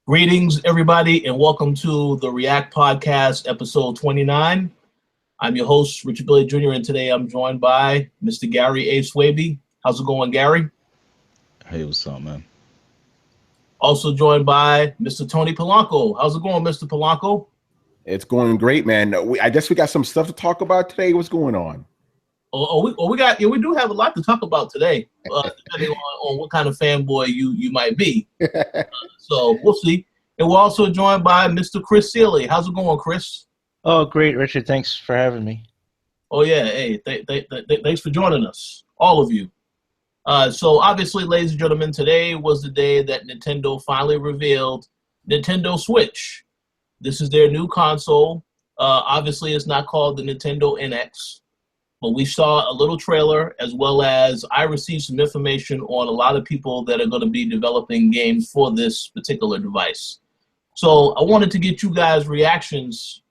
Greetings, everybody, and welcome to the React Podcast, episode 29. I'm your host, Richard Billy Jr., and today I'm joined by Mr. Gary A. Swaby. How's it going, Gary? Hey, what's up, man? Also joined by Mr. Tony Polanco. How's it going, Mr. Polanco? It's going great, man. I guess we got some stuff to talk about today. What's going on? We do have a lot to talk about today, depending on what kind of fanboy you might be. So we'll see. And we're also joined by Mr. Chris Seeley. How's it going, Chris? Oh, great, Richard. Thanks for having me. Oh, yeah. Hey, thanks for joining us, all of you. So obviously, ladies and gentlemen, today was the day that Nintendo finally revealed Nintendo Switch. This is their new console. Obviously, it's not called the Nintendo NX. But we saw a little trailer, as well as I received some information on a lot of people that are going to be developing games for this particular device. So I wanted to get you guys' reactions,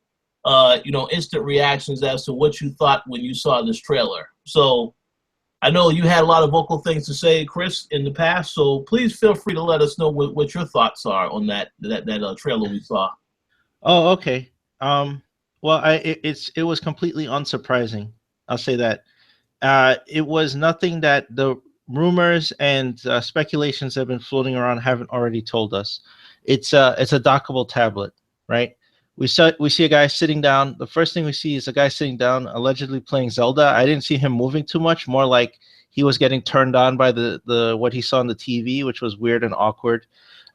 instant reactions as to what you thought when you saw this trailer. So I know you had a lot of vocal things to say, Chris, in the past. So please feel free to let us know what your thoughts are on that trailer we saw. Oh, okay. It was completely unsurprising. I'll say that. It was nothing that the rumors and speculations that have been floating around haven't already told us. It's a dockable tablet, right? We see a guy sitting down. The first thing we see is a guy sitting down, allegedly playing Zelda. I didn't see him moving too much, more like he was getting turned on by the what he saw on the TV, which was weird and awkward.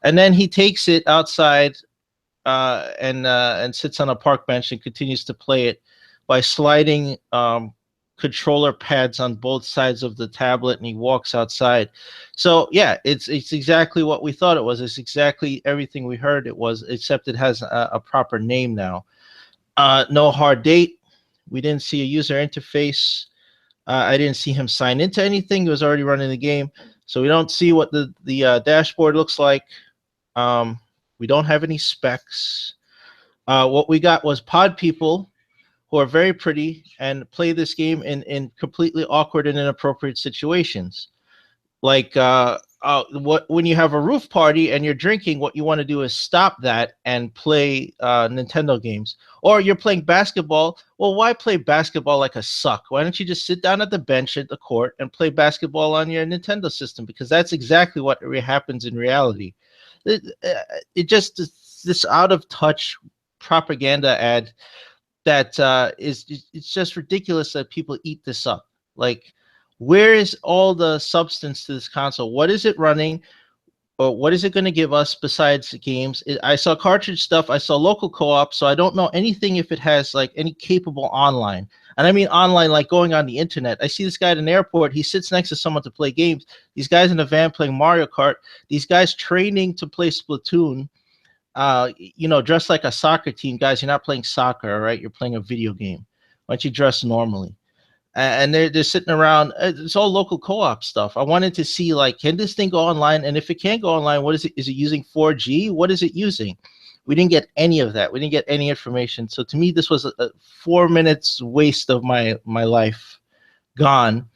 And then he takes it outside and sits on a park bench and continues to play it by sliding controller pads on both sides of the tablet, and he walks outside. So yeah, it's exactly what we thought it was. It's exactly everything we heard it was, except it has a proper name now. No hard date. We didn't see a user interface. I didn't see him sign into anything. He was already running the game, so we don't see what the dashboard looks like. We don't have any specs. What we got was pod people who are very pretty and play this game in completely awkward and inappropriate situations. Like when you have a roof party and you're drinking, what you want to do is stop that and play Nintendo games. Or you're playing basketball. Well, why play basketball like a suck? Why don't you just sit down at the bench at the court and play basketball on your Nintendo system? Because that's exactly what happens in reality. It just, this out of touch propaganda ad that it's just ridiculous that people eat this up. Like, where is all the substance to this console? What is it running? Or what is it going to give us besides games? I saw cartridge stuff. I saw local co-op, so I don't know anything if it has like any capable online. And I mean online, like going on the internet. I see this guy at an airport. He sits next to someone to play games. These guys in a van playing Mario Kart. These guys training to play Splatoon. Dress like a soccer team. Guys, you're not playing soccer, all right? You're playing a video game. Why don't you dress normally? And they're sitting around. It's all local co-op stuff. I wanted to see, like, can this thing go online? And if it can't go online, what is it? Is it using 4G? What is it using? We didn't get any of that. We didn't get any information. So to me, this was a 4 minutes waste of my life gone.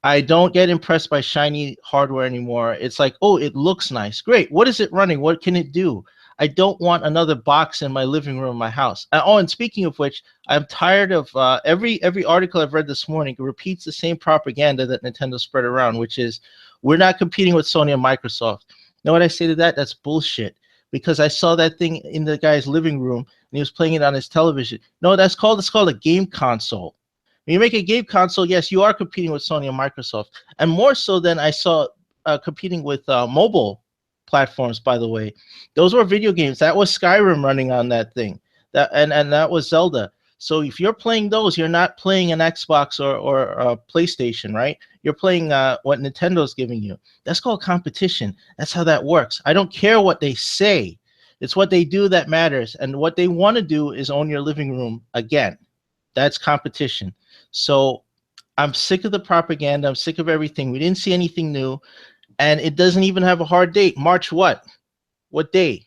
I don't get impressed by shiny hardware anymore. It's like, oh, it looks nice. Great. What is it running? What can it do? I don't want another box in my living room in my house. And speaking of which, I'm tired of every article I've read this morning repeats the same propaganda that Nintendo spread around, which is we're not competing with Sony and Microsoft. You know what I say to that? That's bullshit. Because I saw that thing in the guy's living room and he was playing it on his television. No, it's called a game console. When you make a game console, yes, you are competing with Sony and Microsoft, and more so than I saw competing with mobile platforms. By the way, those were video games. That was Skyrim running on that thing, and that was Zelda. So if you're playing those, you're not playing an Xbox or a PlayStation, right? You're playing what Nintendo's giving you. That's called competition. That's how that works. I don't care what they say. It's what they do that matters, and what they want to do is own your living room again. That's competition. So I'm sick of the propaganda. I'm sick of everything. We didn't see anything new. And it doesn't even have a hard date. March what? What day?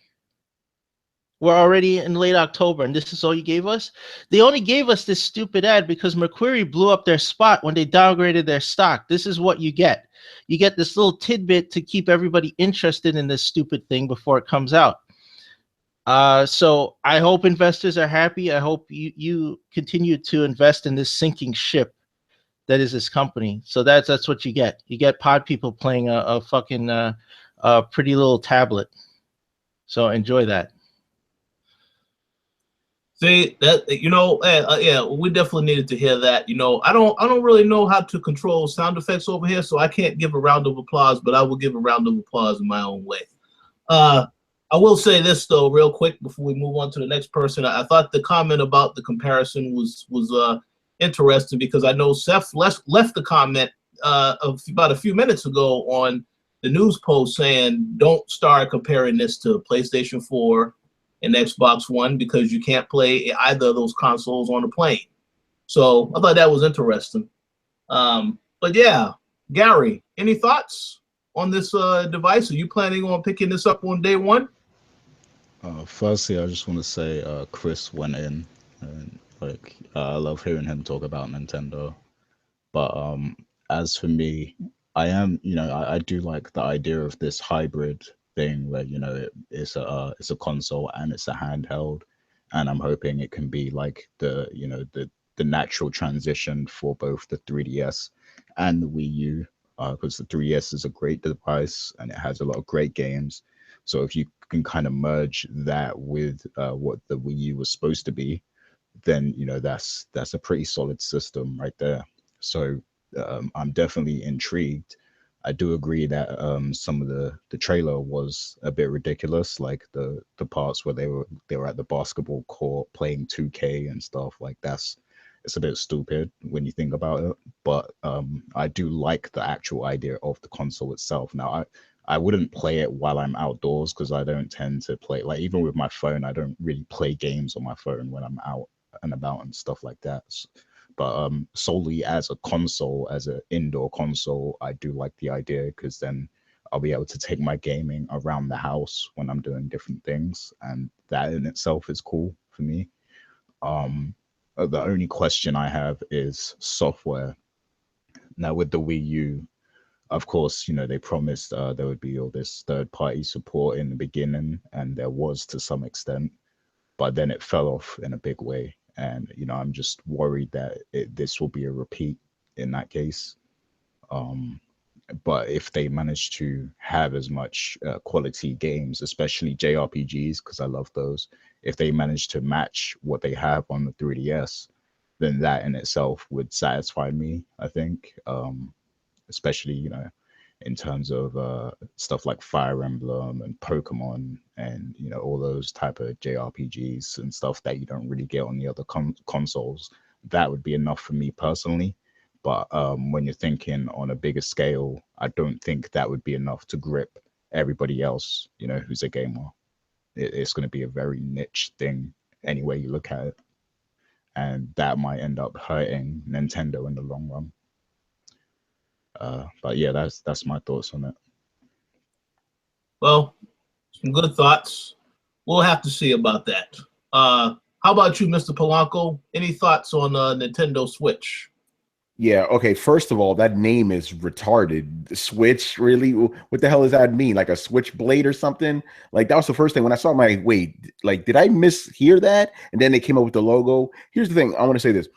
We're already in late October, and this is all you gave us? They only gave us this stupid ad because Mercury blew up their spot when they downgraded their stock. This is what you get. You get this little tidbit to keep everybody interested in this stupid thing before it comes out. So I hope investors are happy. I hope you continue to invest in this sinking ship that is this company. So that's what you get. You get pod people playing a fucking a pretty little tablet. So enjoy that. See that yeah, we definitely needed to hear that. I don't really know how to control sound effects over here, so I can't give a round of applause, but I will give a round of applause in my own way. I will say this though, real quick, before we move on to the next person. I thought the comment about the comparison was interesting, because I know Seth left the comment about a few minutes ago on the news post saying don't start comparing this to PlayStation 4 and Xbox One, because you can't play either of those consoles on a plane. So I thought that was interesting. But yeah, Gary, any thoughts on this device? Are you planning on picking this up on day one? Firstly, I just want to say Chris went in, and like I love hearing him talk about Nintendo. But as for me, I am, I do like the idea of this hybrid thing where it's a console and it's a handheld, and I'm hoping it can be like the natural transition for both the 3DS and the Wii U, because the 3DS is a great device and it has a lot of great games. So if you can kind of merge that with what the Wii U was supposed to be, then that's a pretty solid system right there. So I'm definitely intrigued. I do agree that some of the trailer was a bit ridiculous, like the parts where they were at the basketball court playing 2K and stuff. Like it's a bit stupid when you think about it. But I do like the actual idea of the console itself. Now I wouldn't play it while I'm outdoors, because I don't tend to play, like, even with my phone, I don't really play games on my phone when I'm out and about and stuff like that. But solely as a console, as an indoor console, I do like the idea, because then I'll be able to take my gaming around the house when I'm doing different things, and that in itself is cool for me. The only question I have is software. Now with the Wii U, of course, they promised there would be all this third-party support in the beginning, and there was to some extent, but then it fell off in a big way. And I'm just worried that this will be a repeat in that case. But if they manage to have as much quality games, especially JRPGs, because I love those, if they manage to match what they have on the 3DS, then that in itself would satisfy me, I think. Especially, in terms of stuff like Fire Emblem and Pokemon and, all those type of JRPGs and stuff that you don't really get on the other consoles. That would be enough for me personally. But when you're thinking on a bigger scale, I don't think that would be enough to grip everybody else, who's a gamer. It's going to be a very niche thing any way you look at it. And that might end up hurting Nintendo in the long run. But yeah, that's my thoughts on it. Well, some good thoughts. We'll have to see about that. How about you, Mr. Polanco? Any thoughts on Nintendo Switch? Yeah, okay. First of all, that name is retarded. Switch, really? What the hell does that mean? Like a switchblade or something? Like, that was the first thing when I saw my, wait, like, did I mishear that? And then they came up with the logo. Here's the thing. I want to say this.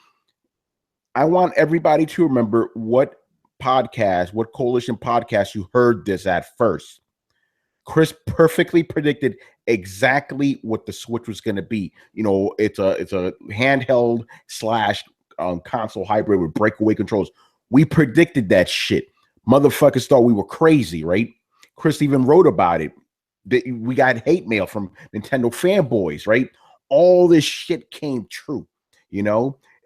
I want everybody to remember what Koalition podcast you heard this at first. Chris perfectly predicted exactly what the Switch was going to be. It's a handheld slash console hybrid with breakaway controls. We predicted that shit. Motherfuckers thought we were crazy, right? Chris even wrote about it. We got hate mail from Nintendo fanboys, right? All this shit came true,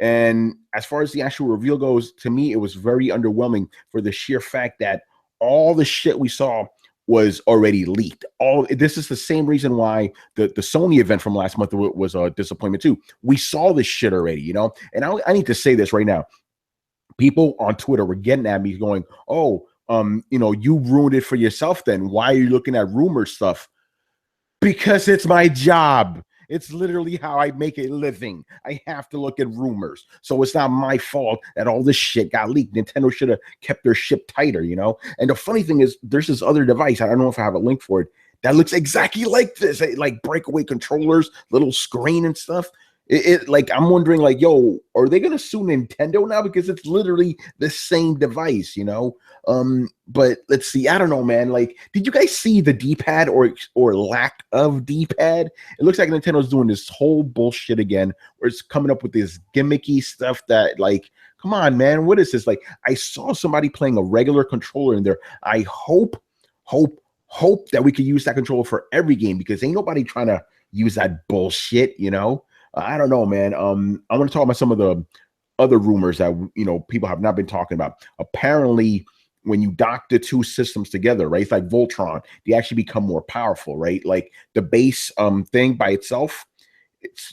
And as far as the actual reveal goes, to me, it was very underwhelming for the sheer fact that all the shit we saw was already leaked. This is the same reason why the Sony event from last month was a disappointment too. We saw this shit already, And I need to say this right now. People on Twitter were getting at me going, "Oh, you ruined it for yourself. Then why are you looking at rumor stuff?" Because it's my job. It's literally how I make a living. I have to look at rumors. So it's not my fault that all this shit got leaked. Nintendo should have kept their ship tighter, And the funny thing is, there's this other device. I don't know if I have a link for it. that looks exactly like this, like breakaway controllers, little screen and stuff. It like, I'm wondering, like, yo, are they gonna sue Nintendo now because it's literally the same device, you know? But let's see, I don't know, man. Like, did you guys see the D-pad or lack of D-pad? It looks like Nintendo's doing this whole bullshit again, where it's coming up with this gimmicky stuff that, like, come on, man, what is this? Like, I saw somebody playing a regular controller in there. I hope that we could use that controller for every game, because ain't nobody trying to use that bullshit, you know? I don't know, man. I want to talk about some of the other rumors that, you know, people have not been talking about. Apparently, when you dock the two systems together, right, it's like Voltron, they actually become more powerful, right? Like the base thing by itself,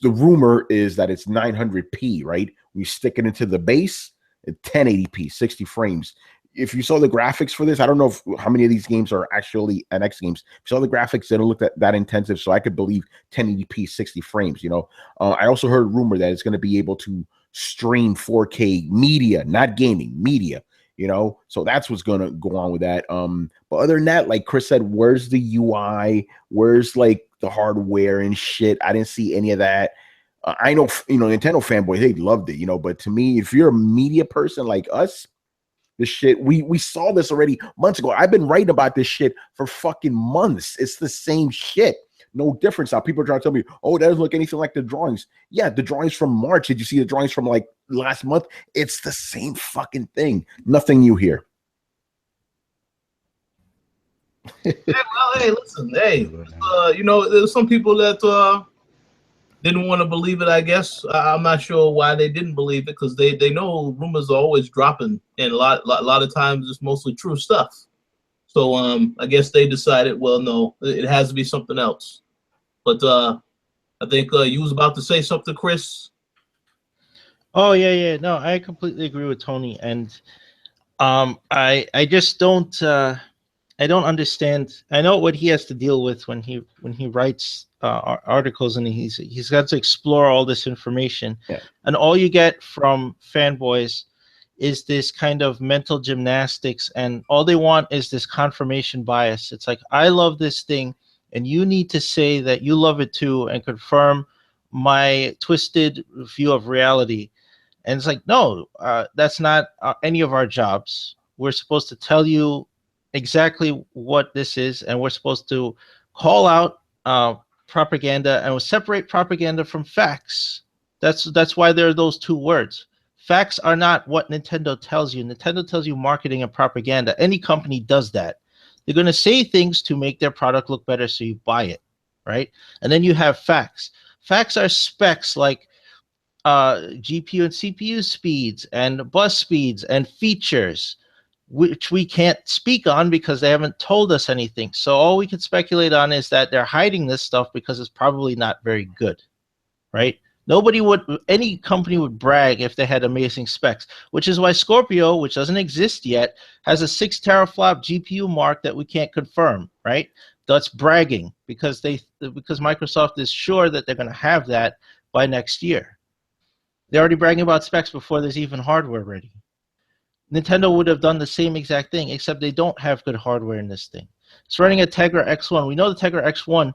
the rumor is that it's 900p, right? We stick it into the base at 1080p, 60 frames. If you saw the graphics for this, I don't know how many of these games are actually NX games. If you saw the graphics, they don't look that intensive, so I could believe 1080p, 60 frames, you know. I also heard a rumor that it's going to be able to stream 4K media, not gaming, media, you know. So that's what's going to go on with that. But other than that, like Chris said, where's the UI? Where's, like, the hardware and shit? I didn't see any of that. I know, you know, Nintendo fanboys, they loved it, you know. But to me, if you're a media person like us, this shit, we saw this already months ago. I've been writing about this shit for fucking months. It's the same shit. No difference. Now people are trying to tell me, oh, that doesn't look anything like the drawings. Yeah, the drawings from March. Did you see the drawings from, like, last month? It's the same fucking thing. Nothing new here. Yeah, well, hey, listen, hey, you know, there's some people that didn't want to believe it, I guess. I'm not sure why they didn't believe it, because they know rumors are always dropping, and a lot of times it's mostly true stuff. So I guess they decided, well, no, it has to be something else. But I think you was about to say something, Chris. Oh yeah. No, I completely agree with Tony, and I just don't I don't understand. I know what he has to deal with when he writes articles, and he's got to explore all this information, and all you get from fanboys is this kind of mental gymnastics, and all they want is this confirmation bias. It's like, I love this thing, and you need to say that you love it too and confirm my twisted view of reality. And it's like, no, that's not any of our jobs. We're supposed to tell you exactly what this is, and we're supposed to call out propaganda, and we'll separate propaganda from facts. That's why there are those two words. Facts are not what Nintendo tells you. Nintendo tells you marketing and propaganda. Any company does that. They're going to say things to make their product look better, so you buy it, right? And then you have facts. Facts are specs like GPU and CPU speeds and bus speeds and features, which we can't speak on because they haven't told us anything. So all we can speculate on is that they're hiding this stuff because it's probably not very good, right? Any company would brag if they had amazing specs, which is why Scorpio, which doesn't exist yet, has a 6 teraflop GPU mark that we can't confirm, right? That's bragging because Microsoft is sure that they're going to have that by next year. They're already bragging about specs before there's even hardware ready. Nintendo would have done the same exact thing, except they don't have good hardware in this thing. It's running a Tegra X1. We know the Tegra X1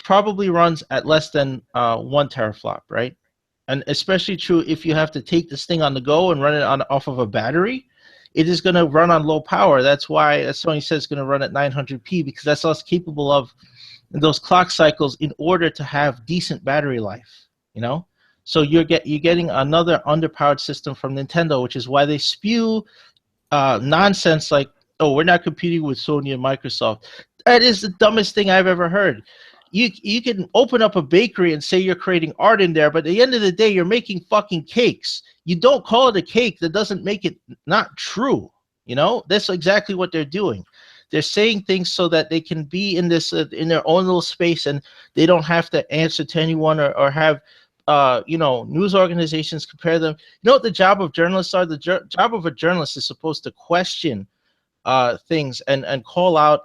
probably runs at less than 1 teraflop, right? And especially true if you have to take this thing on the go and run it off of a battery. It is going to run on low power. That's why, as Sony says, it's going to run at 900p, because that's all it's capable of in those clock cycles in order to have decent battery life, you know? So you're getting another underpowered system from Nintendo, which is why they spew nonsense like, oh, we're not competing with Sony and Microsoft. That is the dumbest thing I've ever heard. You can open up a bakery and say you're creating art in there, but at the end of the day, you're making fucking cakes. You don't call it a cake. That doesn't make it not true. You know, that's exactly what they're doing. They're saying things so that they can be in this in their own little space, and they don't have to answer to anyone or have news organizations compare them. You know what the job of journalists are? The job of a journalist is supposed to question things and call out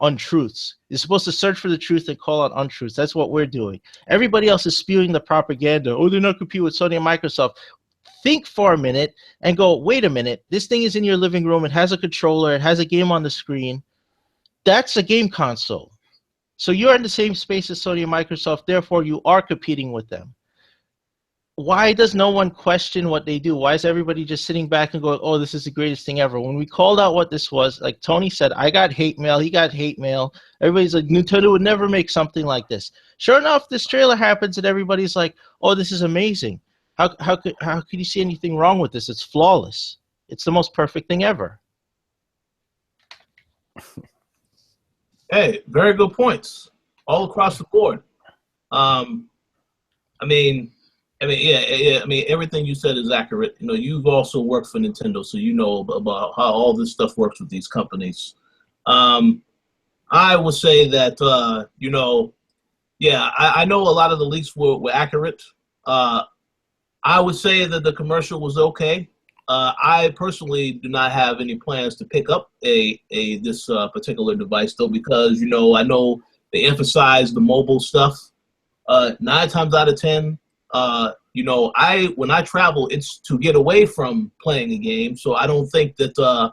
untruths. You're supposed to search for the truth and call out untruths. That's what we're doing. Everybody else is spewing the propaganda. Oh, they're not competing with Sony and Microsoft. Think for a minute and go, wait a minute. This thing is in your living room. It has a controller. It has a game on the screen. That's a game console. So you're in the same space as Sony and Microsoft, therefore you are competing with them. Why does no one question what they do? Why is everybody just sitting back and going, oh, this is the greatest thing ever? When we called out what this was, like Tony said, I got hate mail, he got hate mail. Everybody's like, Nintendo would never make something like this. Sure enough, this trailer happens and everybody's like, oh, this is amazing. How could you see anything wrong with this? It's flawless. It's the most perfect thing ever. Hey, very good points all across the board. I mean, everything you said is accurate. You know, you've also worked for Nintendo, so you know about how all this stuff works with these companies. I would say that, you know, yeah, I know a lot of the leaks were accurate. I would say that the commercial was okay. I personally do not have any plans to pick up this particular device, though, because, you know, I know they emphasize the mobile stuff. 9 times out of 10, you know, when I travel, it's to get away from playing a game. So I don't think that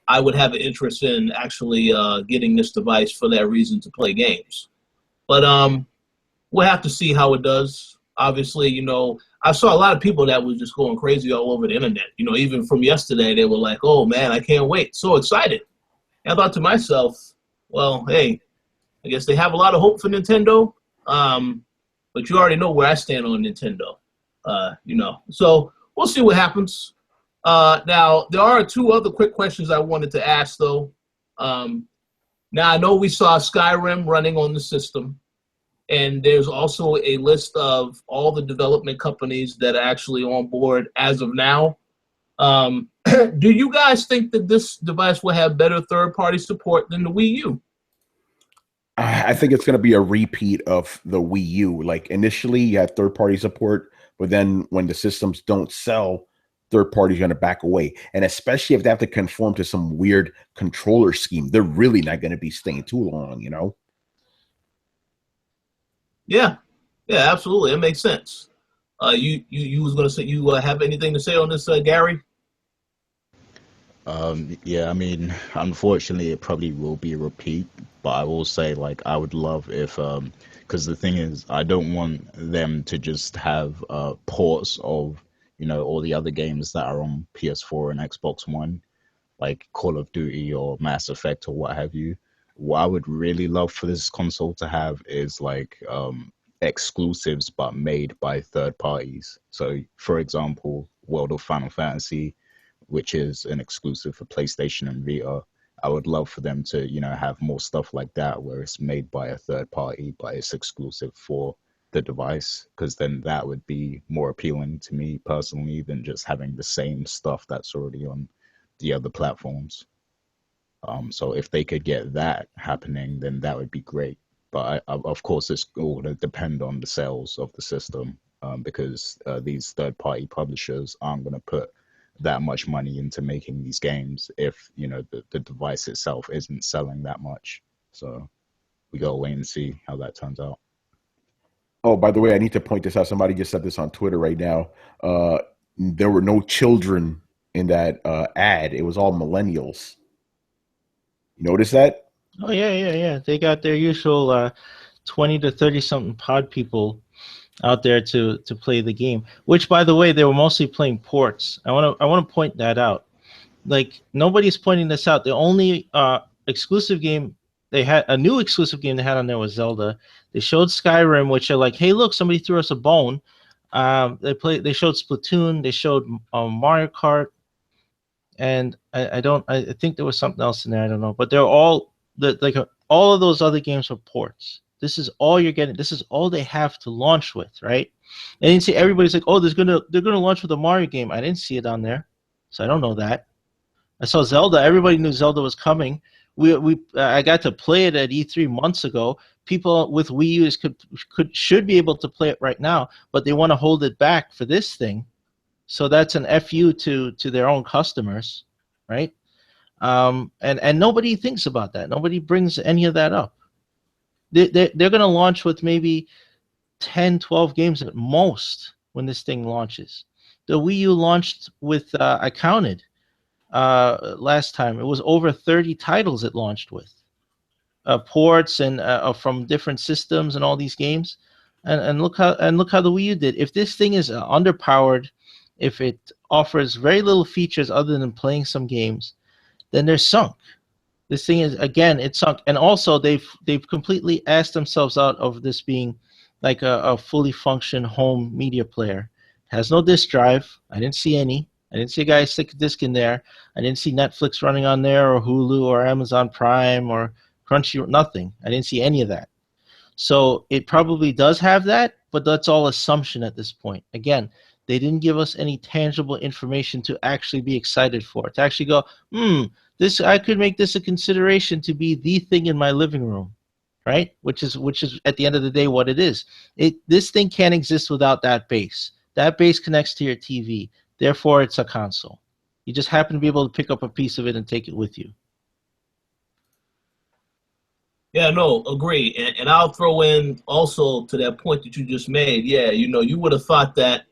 I would have an interest in actually getting this device for that reason to play games. But we'll have to see how it does. Obviously, you know, I saw a lot of people that was just going crazy all over the internet. You know, even from yesterday, they were like, oh, man, I can't wait. So excited. And I thought to myself, well, hey, I guess they have a lot of hope for Nintendo. But you already know where I stand on Nintendo, you know. So we'll see what happens. Now, there are 2 other quick questions I wanted to ask, though. Now, I know we saw Skyrim running on the system, and there's also a list of all the development companies that are actually on board as of now. Do you guys think that this device will have better third-party support than the Wii U? I think it's going to be a repeat of the Wii U. Like initially, you had third-party support, but then when the systems don't sell, third parties are going to back away. And especially if they have to conform to some weird controller scheme, they're really not going to be staying too long, you know? Yeah, absolutely. It makes sense. You was going to say you have anything to say on this, Gary? Yeah, I mean, unfortunately, it probably will be a repeat, but I will say, like, I would love if, because the thing is, I don't want them to just have ports of, you know, all the other games that are on PS4 and Xbox One, like Call of Duty or Mass Effect or what have you. What I would really love for this console to have is like exclusives, but made by third parties. So, for example, World of Final Fantasy, which is an exclusive for PlayStation and Vita. I would love for them to, you know, have more stuff like that where it's made by a third party, but it's exclusive for the device, because then that would be more appealing to me personally than just having the same stuff that's already on the other platforms. So if they could get that happening, then that would be great. But of course, it's all going to depend on the sales of the system, because these third-party publishers aren't going to put that much money into making these games if, you know, the device itself isn't selling that much. So we gotta wait and see how that turns out. Oh, by the way, I need to point this out. Somebody just said this on Twitter right now. There were no children in that ad. It was all millennials. You notice that? Oh, yeah. They got their usual 20 to 30-something pod people out there to play the game, which, by the way, they were mostly playing ports. I want to point that out. Like, nobody's pointing this out. The only exclusive game they had, a new exclusive game they had on there, was Zelda. They showed Skyrim, which are like, hey, look, somebody threw us a bone. They showed Splatoon. They showed Mario Kart, and I think there was something else in there. I don't know, but they're all all of those other games are ports. This is all you're getting. This is all they have to launch with, right? And you see everybody's like, oh, they're gonna launch with a Mario game. I didn't see it on there, so I don't know that. I saw Zelda. Everybody knew Zelda was coming. I got to play it at E3 months ago. People with Wii U's should be able to play it right now, but they want to hold it back for this thing. So that's an FU to their own customers, right? And nobody thinks about that. Nobody brings any of that up. They're going to launch with maybe 10, 12 games at most when this thing launches. The Wii U launched with, I counted last time, it was over 30 titles it launched with. ports and from different systems and all these games, and look how the Wii U did. If this thing is underpowered, if it offers very little features other than playing some games, then they're sunk. This thing is, again, it's sunk. And also they've completely asked themselves out of this being like a fully function home media player. It has no disk drive. I didn't see any. I didn't see a guy stick a disc in there. I didn't see Netflix running on there, or Hulu, or Amazon Prime, or Crunchy, nothing. I didn't see any of that. So it probably does have that, but that's all assumption at this point. Again, they didn't give us any tangible information to actually be excited for. To actually go, this, I could make this a consideration to be the thing in my living room, right? Which is at the end of the day what it is. This thing can't exist without that base. That base connects to your TV. Therefore, it's a console. You just happen to be able to pick up a piece of it and take it with you. Yeah, no, agree. And I'll throw in also to that point that you just made. Yeah, you would have thought that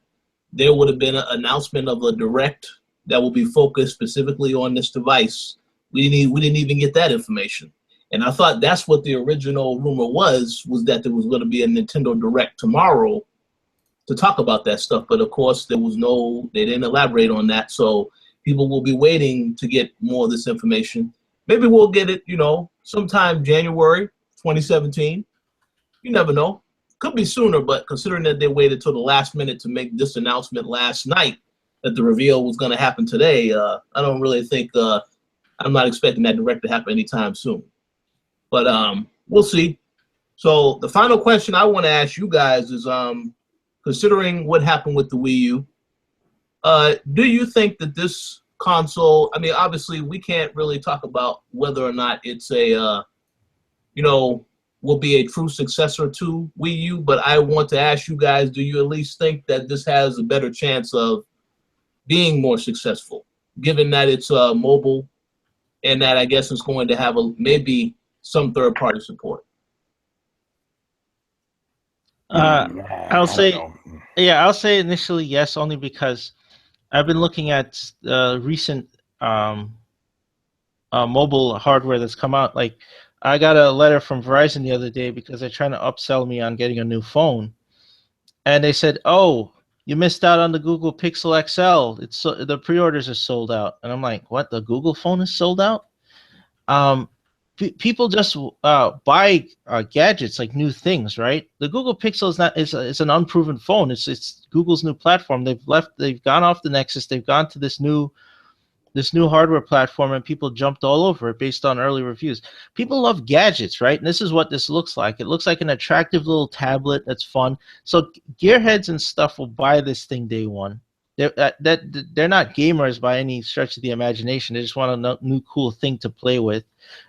there would have been an announcement of a direct that will be focused specifically on this device. We didn't even get that information. And I thought that's what the original rumor was that there was going to be a Nintendo Direct tomorrow to talk about that stuff. But of course, they didn't elaborate on that. So people will be waiting to get more of this information. Maybe we'll get it, sometime January 2017. You never know. Could be sooner, but considering that they waited till the last minute to make this announcement last night that the reveal was going to happen today, I don't really think, I'm not expecting that direct to happen anytime soon. But we'll see. So the final question I want to ask you guys is, considering what happened with the Wii U, do you think that this console, I mean, obviously we can't really talk about whether or not it's a, will be a true successor to Wii U, but I want to ask you guys, do you at least think that this has a better chance of being more successful, given that it's mobile and that I guess it's going to have maybe some third-party support? I'll say initially yes, only because I've been looking at recent mobile hardware that's come out. Like, I got a letter from Verizon the other day because they're trying to upsell me on getting a new phone, and they said, "Oh, you missed out on the Google Pixel XL. The pre-orders are sold out." And I'm like, "What? The Google phone is sold out?" People just buy gadgets like new things, right? The Google Pixel is an unproven phone. It's Google's new platform. They've gone off the Nexus. They've gone to this new hardware platform, and people jumped all over it based on early reviews. People love gadgets, right? And this is what this looks like. It looks like an attractive little tablet that's fun. So gearheads and stuff will buy this thing day one. They're not gamers by any stretch of the imagination. They just want a new cool thing to play with,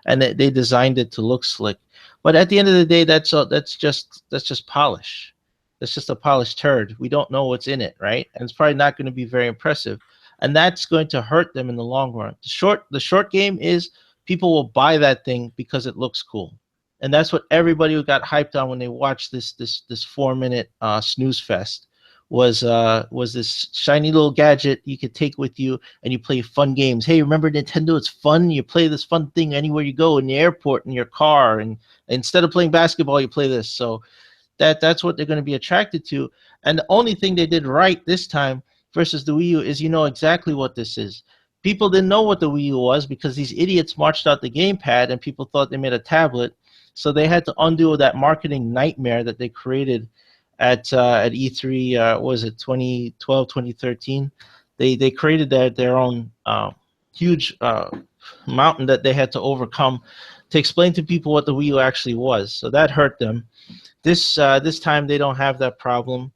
and they designed it to look slick. But at the end of the day, that's just polish. That's just a polished turd. We don't know what's in it, right? And it's probably not going to be very impressive, and that's going to hurt them in the long run. The short game is people will buy that thing because it looks cool, and that's what everybody who got hyped on when they watched this 4-minute snooze fest. Was this shiny little gadget you could take with you and you play fun games. Hey, remember Nintendo? It's fun. You play this fun thing anywhere you go, in the airport, in your car, and instead of playing basketball, you play this. So that's what they're going to be attracted to. And the only thing they did right this time versus the Wii U is exactly what this is. People didn't know what the Wii U was because these idiots marched out the gamepad and people thought they made a tablet. So they had to undo that marketing nightmare that they created at E3, was it 2012, 2013? They created their own huge mountain that they had to overcome to explain to people what the Wii U actually was. So that hurt them. This time they don't have that problem.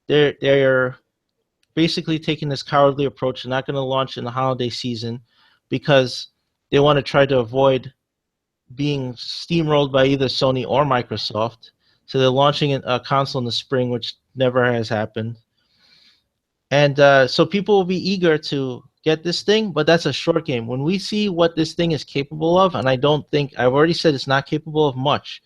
They're basically taking this cowardly approach. They're not going to launch in the holiday season because they want to try to avoid being steamrolled by either Sony or Microsoft. So they're launching a console in the spring, which never has happened. And so people will be eager to get this thing, but that's a short game. When we see what this thing is capable of, and I've already said it's not capable of much.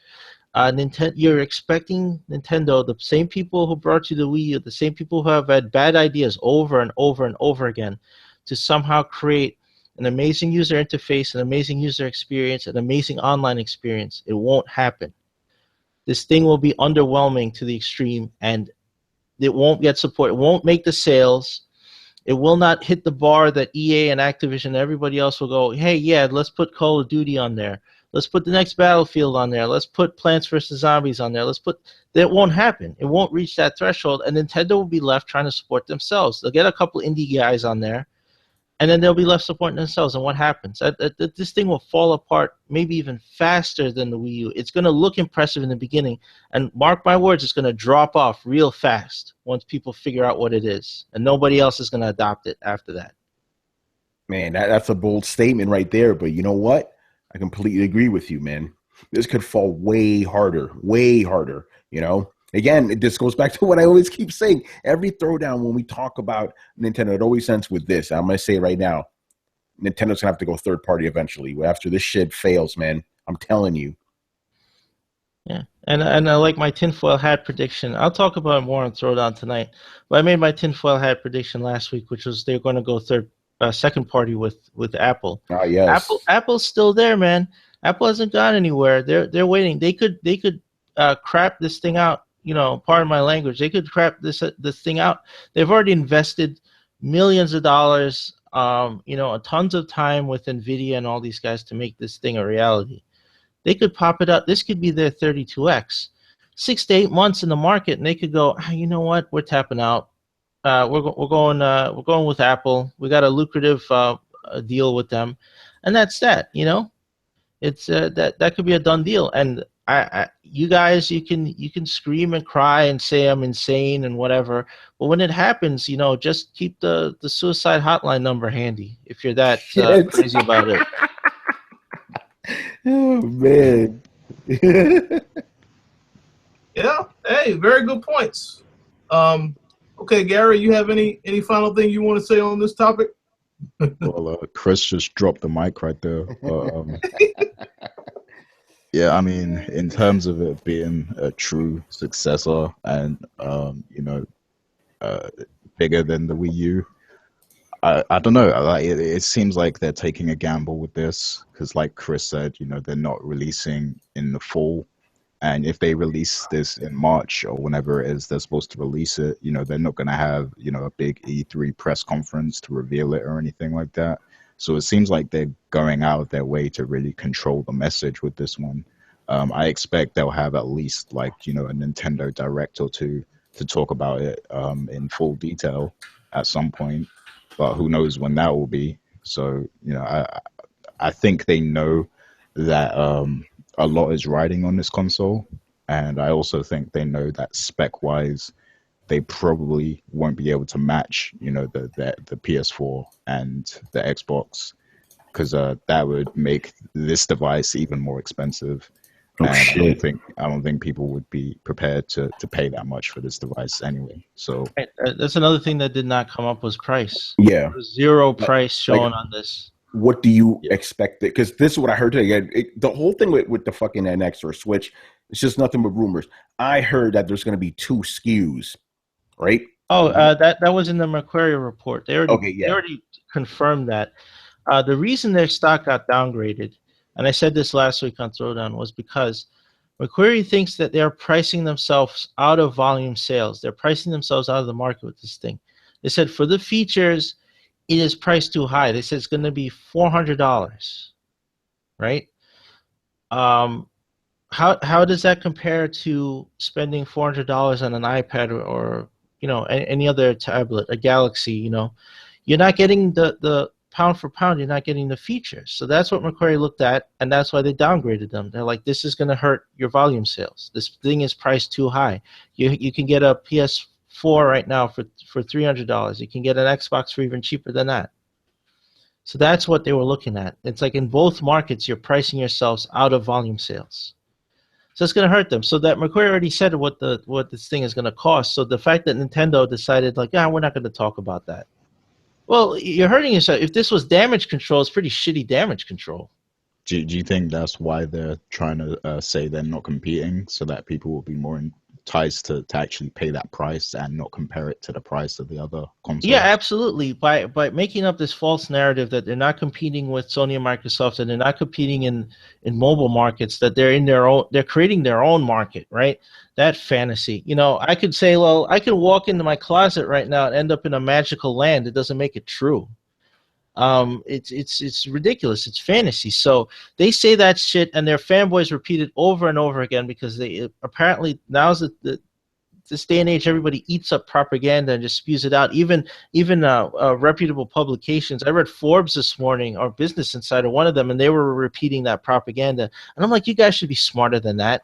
You're expecting Nintendo, the same people who brought you the Wii U, the same people who have had bad ideas over and over and over again, to somehow create an amazing user interface, an amazing user experience, an amazing online experience. It won't happen. This thing will be underwhelming to the extreme, and it won't get support. It won't make the sales. It will not hit the bar that EA and Activision and everybody else will go, hey, yeah, let's put Call of Duty on there. Let's put the next Battlefield on there. Let's put Plants vs. Zombies on there. That won't happen. It won't reach that threshold, and Nintendo will be left trying to support themselves. They'll get a couple indie guys on there, and then they'll be left supporting themselves. And what happens? This thing will fall apart maybe even faster than the Wii U. It's going to look impressive in the beginning, and mark my words, it's going to drop off real fast once people figure out what it is, and nobody else is going to adopt it after that. Man, that's a bold statement right there. But you know what? I completely agree with you, man. This could fall way harder, you know? Again, this goes back to what I always keep saying. Every throwdown when we talk about Nintendo, it always ends with this. I'm going to say it right now. Nintendo's going to have to go third party eventually. After this shit fails, man. I'm telling you. Yeah, and I like my tinfoil hat prediction. I'll talk about it more on Throwdown tonight. But I made my tinfoil hat prediction last week, which was they're going to go second party with Apple. Ah, yes. Apple's still there, man. Apple hasn't gone anywhere. They're waiting. They could crap this thing out. You know, pardon my language. They could crap this thing out. They've already invested millions of dollars, tons of time with NVIDIA and all these guys to make this thing a reality. They could pop it up. This could be their 32X. 6 to 8 months in the market, and they could go, you know what? We're tapping out. We're going with Apple. We got a lucrative deal with them, and that's that. You know, it's that could be a done deal. And you guys, you can scream and cry and say I'm insane and whatever, but when it happens, just keep the suicide hotline number handy if you're that crazy about it. Oh man. Yeah. Hey, very good points. Okay, Gary, you have any final thing you want to say on this topic? Well, Chris just dropped the mic right there. Yeah, I mean, in terms of it being a true successor and bigger than the Wii U, I don't know. Like, it seems like they're taking a gamble with this because, like Chris said, they're not releasing in the fall. And if they release this in March or whenever it is they're supposed to release it, they're not going to have, a big E3 press conference to reveal it or anything like that. So it seems like they're going out of their way to really control the message with this one. I expect they'll have at least a Nintendo Direct or two to talk about it in full detail at some point. But who knows when that will be. So, I think they know that a lot is riding on this console. And I also think they know that spec-wise, they probably won't be able to match, the PS4 and the Xbox, because that would make this device even more expensive. Oh, and shit. I don't think people would be prepared to pay that much for this device anyway. So that's another thing that did not come up was price. Yeah. There was zero price shown on this. What do you expect? Because this is what I heard today. The whole thing with the fucking NX or Switch, it's just nothing but rumors. I heard that there's going to be 2 SKUs, right? Oh, that was in the Macquarie report. They already confirmed that. The reason their stock got downgraded, and I said this last week on Throwdown, was because Macquarie thinks that they're pricing themselves out of volume sales. They're pricing themselves out of the market with this thing. They said for the features, it is priced too high. They said it's going to be $400, right? How does that compare to spending $400 on an iPad or any other tablet, a Galaxy? You're not getting the pound for pound. You're not getting the features. So that's what Macquarie looked at, and that's why they downgraded them. They're like, this is going to hurt your volume sales. This thing is priced too high. You can get a PS4 right now for $300. You can get an Xbox for even cheaper than that. So that's what they were looking at. It's like in both markets, you're pricing yourselves out of volume sales. So it's going to hurt them. So that Macquarie already said what this thing is going to cost. So the fact that Nintendo decided we're not going to talk about that. Well, you're hurting yourself. If this was damage control, it's pretty shitty damage control. Do you think that's why they're trying to say they're not competing, so that people will be more in ties to actually pay that price and not compare it to the price of the other consoles. Yeah, absolutely. By making up this false narrative that they're not competing with Sony and Microsoft, and they're not competing in mobile markets, that they're creating their own market, right? That fantasy. I could say, well, I could walk into my closet right now and end up in a magical land. It doesn't make it true. It's ridiculous. It's fantasy. So they say that shit, and their fanboys repeat it over and over again because they apparently now's this day and age, everybody eats up propaganda and just spews it out. Even reputable publications. I read Forbes this morning, or Business Insider, one of them, and they were repeating that propaganda. And I'm like, you guys should be smarter than that.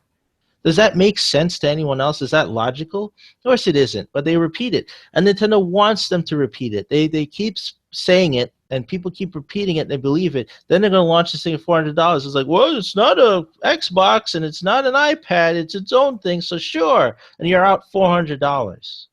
Does that make sense to anyone else? Is that logical? Of course it isn't, but they repeat it. And Nintendo wants them to repeat it. They keep saying it, and people keep repeating it, and they believe it. Then they're going to launch this thing at $400. It's like, well, it's not a Xbox, and it's not an iPad. It's its own thing, so sure. And you're out $400.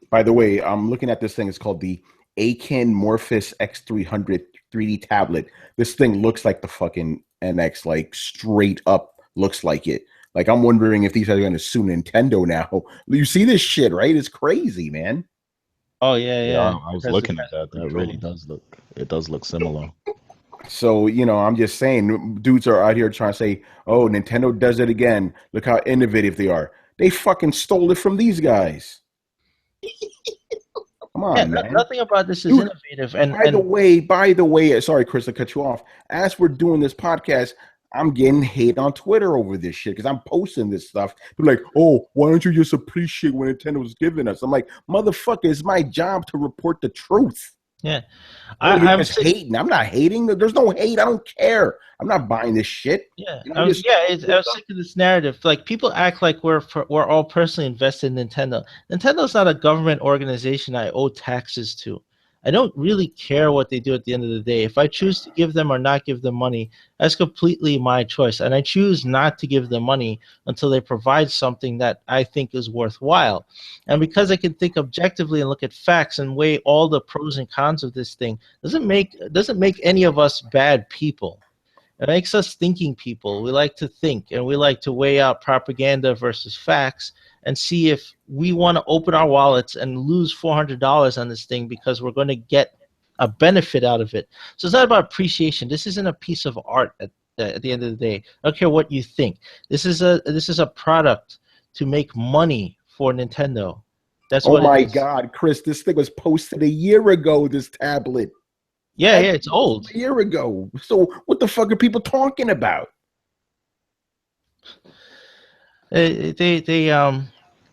By the way, I'm looking at this thing. It's called the Akin Morphus X300 3D tablet. This thing looks like the fucking NX, like straight up looks like it. Like, I'm wondering if these are going to sue Nintendo now. You see this shit, right? It's crazy, man. Oh yeah. I was looking at that. That really does look. It does look similar. So, I'm just saying, dudes are out here trying to say, oh, Nintendo does it again. Look how innovative they are. They fucking stole it from these guys. Come on, man. Nothing about this is innovative. And by the way, sorry, Chris, to cut you off. As we're doing this podcast, I'm getting hate on Twitter over this shit because I'm posting this stuff. They're like, oh, why don't you just appreciate what Nintendo's giving us? I'm like, motherfucker, it's my job to report the truth. Yeah. I'm just hating. I'm not hating. There's no hate. I don't care. I'm not buying this shit. Yeah. I was sick of this narrative. Like, people act like we're all personally invested in Nintendo. Nintendo's not a government organization I owe taxes to. I don't really care what they do at the end of the day. If I choose to give them or not give them money, that's completely my choice. And I choose not to give them money until they provide something that I think is worthwhile. And because I can think objectively and look at facts and weigh all the pros and cons of this thing, doesn't make any of us bad people. It makes us thinking people. We like to think, and we like to weigh out propaganda versus facts and see if we want to open our wallets and lose $400 on this thing because we're going to get a benefit out of it. So it's not about appreciation. This isn't a piece of art at the end of the day. I don't care what you think. This is a product to make money for Nintendo. That's what. Oh my God, Chris! This thing was posted a year ago. This tablet. Yeah, it's old. A year ago. So what the fuck are people talking about? They're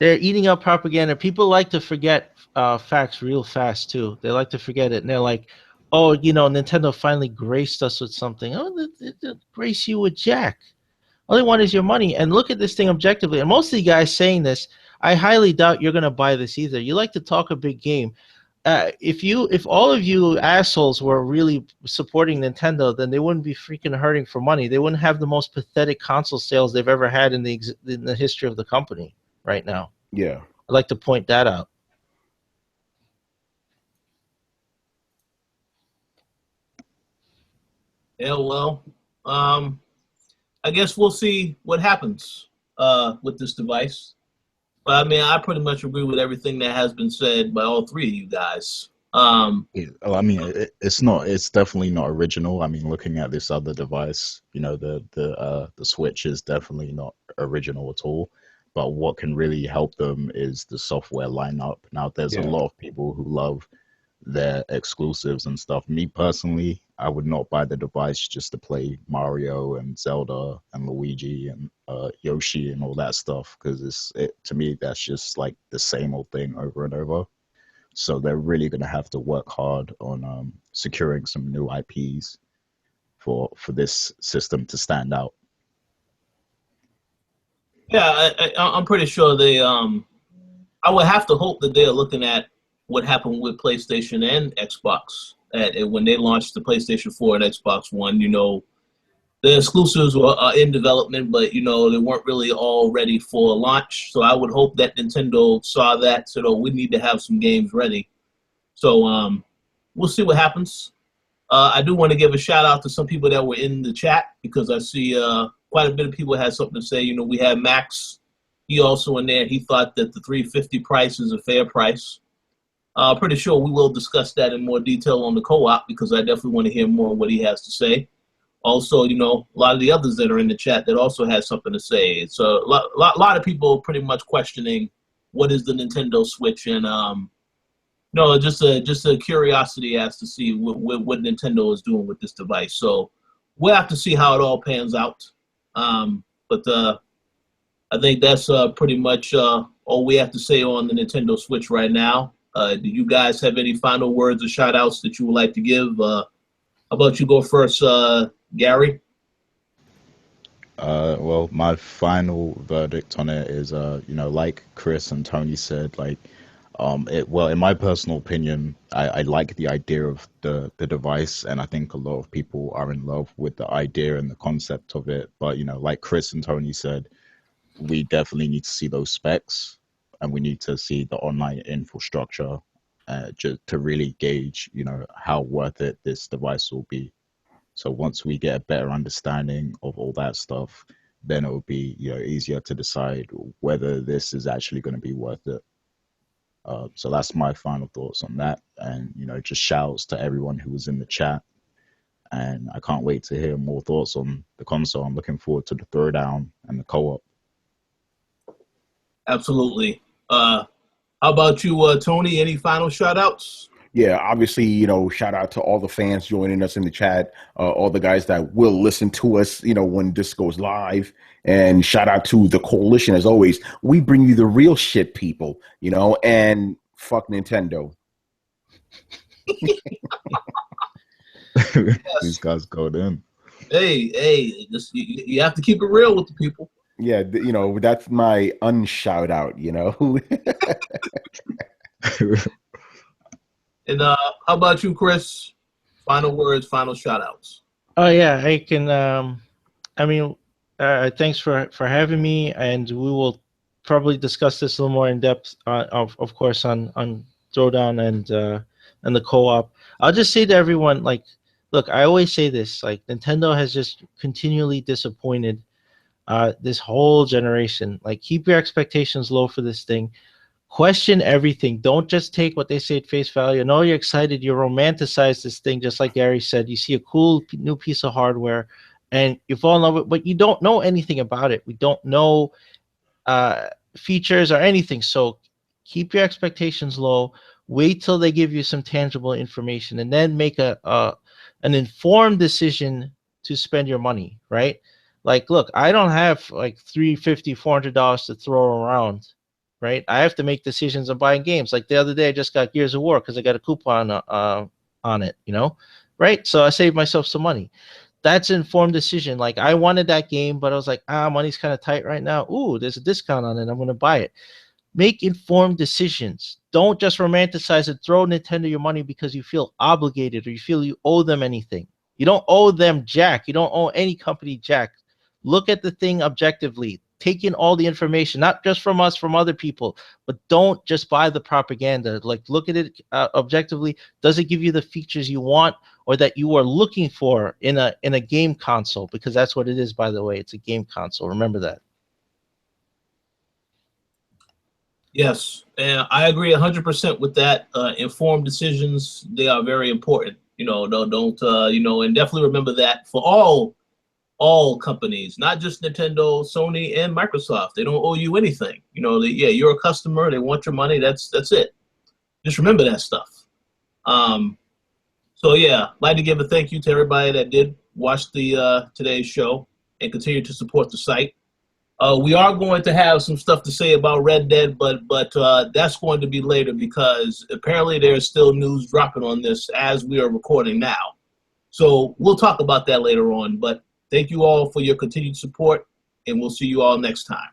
eating up propaganda. People like to forget facts real fast too. They like to forget it, and they're like, "Oh, Nintendo finally graced us with something." Oh, they grace you with jack. All they want is your money. And look at this thing objectively. And most of the guys saying this, I highly doubt you're going to buy this either. You like to talk a big game. If all of you assholes were really supporting Nintendo, then they wouldn't be freaking hurting for money. They wouldn't have the most pathetic console sales they've ever had in the history of the company right now. Yeah. I'd like to point that out. Yeah, well, I guess we'll see what happens with this device. But I mean, I pretty much agree with everything that has been said by all three of you guys. I mean, it's definitely not original. I mean, looking at this other device, the Switch is definitely not original at all. But what can really help them is the software lineup. Now, there's a lot of people who love their exclusives and stuff. Me personally, I would not buy the device just to play Mario and Zelda and Luigi and Yoshi and all that stuff, because to me that's just like the same old thing over and over. So they're really going to have to work hard on securing some new IPs for this system to stand out. Yeah, I'm pretty sure they. I would have to hope that they are looking at what happened with PlayStation and Xbox when they launched the PlayStation 4 and Xbox One. The exclusives were in development, but they weren't really all ready for launch. So I would hope that Nintendo saw that, said, "Oh, we need to have some games ready." So we'll see what happens. I do want to give a shout out to some people that were in the chat, because I see quite a bit of people had something to say. You know, we had Max. He also in there. He thought that the $350 price is a fair price. Pretty sure we will discuss that in more detail on the co-op because I definitely want to hear more of what he has to say. Also, you know, a lot of the others that are in the chat that also has something to say. It's a lot of people pretty much questioning what is the Nintendo Switch, and no, just a curiosity as to see what Nintendo is doing with this device. So we'll have to see how it all pans out. But I think that's pretty much all we have to say on the Nintendo Switch right now. Do you guys have any final words or shout outs that you would like to give? How about you go first, Gary? Well, my final verdict on it is, you know, like Chris and Tony said, like, well, in my personal opinion, I like the idea of the device, and I think a lot of people are in love with the idea and the concept of it. But, you know, like Chris and Tony said, we definitely need to see those specs, and we need to see the online infrastructure just to really gauge, you know, how worth it this device will be. So once we get a better understanding of all that stuff, then it will be, you know, easier to decide whether this is actually going to be worth it. So that's my final thoughts on that. And, you know, just shouts to everyone who was in the chat. And I can't wait to hear more thoughts on the console. I'm looking forward to the throwdown and the co-op. Absolutely. How about you, Tony? Any final shout outs? Yeah, obviously, you know, shout out to all the fans joining us in the chat, all the guys that will listen to us, you know, when this goes live. And shout out to the Koalition, as always. We bring you the real shit, people, you know, and fuck Nintendo. These guys go in. Hey, just, you have to keep it real with the people. Yeah, you know, that's my unshout out, you know. And how about you, Chris? Final words, final shout outs. Oh yeah, I can. I mean, thanks for having me, and we will probably discuss this a little more in depth, of course, on Throwdown and the co-op. I'll just say to everyone, like, look, I always say this, like, Nintendo has just continually disappointed this whole generation. Like, keep your expectations low for this thing. Question everything. Don't just take what they say at face value. I know you're excited. You romanticize this thing, just like Gary said. You see a cool new piece of hardware, and you fall in love with it, but you don't know anything about it. We don't know features or anything. So keep your expectations low. Wait till they give you some tangible information, and then make an informed decision to spend your money, right? Like, look, I don't have like $350, $400 to throw around. Right, I have to make decisions on buying games. Like the other day, I just got Gears of War because I got a coupon on it. You know, right? So I saved myself some money. That's an informed decision. Like, I wanted that game, but I was like, money's kind of tight right now. Ooh, there's a discount on it. I'm going to buy it. Make informed decisions. Don't just romanticize it. Throw Nintendo your money because you feel obligated or you feel you owe them anything. You don't owe them jack. You don't owe any company jack. Look at the thing objectively. Take in all the information, not just from us, from other people, but don't just buy the propaganda. Like, look at it objectively. Does it give you the features you want or that you are looking for in a game console? Because that's what it is, by the way. It's a game console. Remember that. Yes, and I agree 100% with that. Informed decisions, they are very important. You know, don't you know, and definitely remember that for all companies, not just Nintendo, Sony, and Microsoft. They don't owe you anything. You know, yeah, you're a customer. They want your money. That's it. Just remember that stuff. So yeah, I'd like to give a thank you to everybody that did watch the today's show and continue to support the site. We are going to have some stuff to say about Red Dead, but that's going to be later because apparently there's still news dropping on this as we are recording now. So we'll talk about that later on, but thank you all for your continued support, and we'll see you all next time.